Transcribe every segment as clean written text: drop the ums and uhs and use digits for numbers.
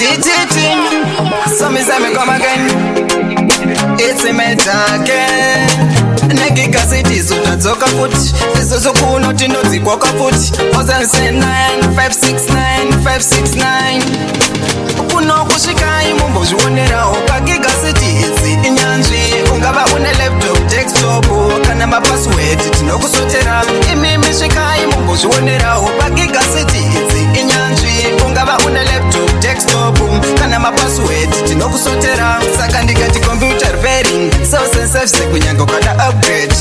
So me say me come again. It's a metake. Negi gazeti zutadzoka futi. Izo zokuno tinodzi kwaka futi. Ozan say 9569. Kuno kusvika imombo zvionerawo pagigazeti idzi inyanzvi. Ungava une laptop, desktop kana mapassword tinokusotera. Imimi svika imombo zvionerawo pagigazeti idzi inyanzvi. Ungava une laptop, desktop kana mapassword tinokusotera. Saka ndikati computer repairing so sensitive kunyanga kada upgrade.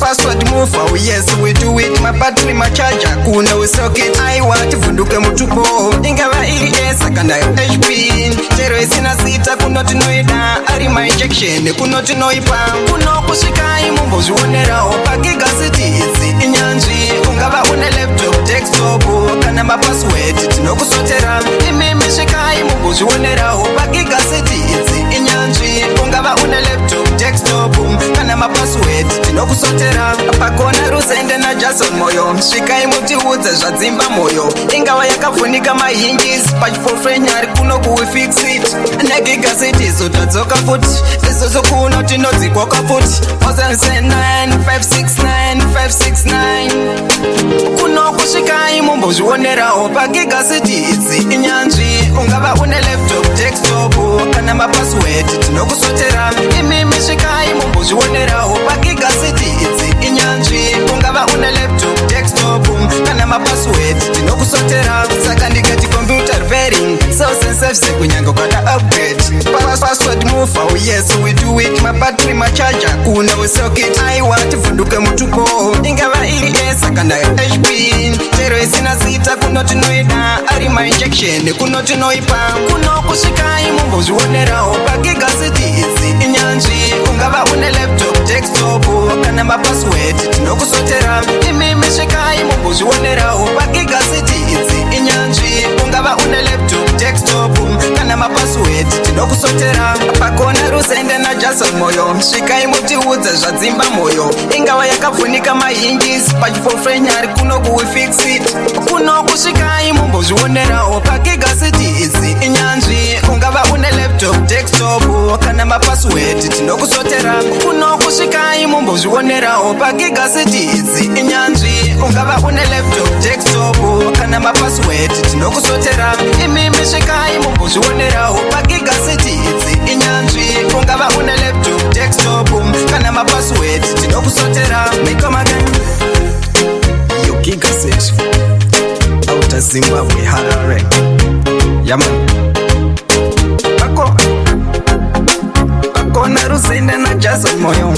Password move, oh yes we do it. Mabattery macharger kuna we socket. I want vunduke mutupo ingava ES kana HP. Chero isina sita kuno tinoida ari my injection kuno tinoipa. Kuno kusvika imombo zvionerawo pagigazeti idzi inyanzvi. Ungava une laptop, desktop kana mapassword tinokusotera. Imimi svika imombo zvionerawo pagigazeti idzi inyanzvi. Ungava une laptop, desktop kana mapassword tinokusotera. Pakona rusende na Jason moyo svika imutiudze zvadzimba moyo. Ingava yakavhunika mahingis pachifofrenyari kuno kuwifix it. Negigazeti izotadzoka futi. Izozo kuno tinodzikwaka futi. 569. Kuno kusvika imombo zvionerawo pagigazeti idzi inyanzvi. Ungava une laptop, desktop kana mapassword tinokusotera. Imimi svika imombo zvionerawo pagigazeti idzi inyanzvi. Ungava une laptop, desktop kana mapassword tinokusotera. Saka ndikati computer repairing so sensitive kunyanga kada upgrade. Password move, oh yes we do it. Mabattery macharger kuna we socket. I want vunduke mutupo ingava ES kana HP. Chero isina sita kuno tinoida ari my injection kuno tinoipa. Kuno kusvika imombo zvionerawo pagigazeti idzi inyanzvi. Ungava une laptop, desktop kana mapassword tinokusotera. Imimi svika imombo zvionerawo pagigazeti idzi inyanzvi. Ungava une laptop, desktop kana mapassword tinokusotera. Pakona rusende na Jason moyo svika imutiudze zvadzimba moyo. Ingava yakavhunika mahingis pachifofrenyari kuno kuwifix it. Kuno kusvika imombo zvionerawo pagigazeti idzi inyanzvi. Ungava une laptop, desktop kana mapassword tinokusotera. Kuno kusvika imombo zvionerawo pagigazeti idzi inyanzvi. Ungava une laptop, desktop kana mapassword tinokusotera. Imimi svika imombo zvionerawo pagigazeti idzi inyanzvi. Ungava une laptop, desktop kana mapassword tinokusotera. Come again. Yo gigazeti out of Zimbabwe, Harare. Yaman. Pakona rusende na Jason moyo.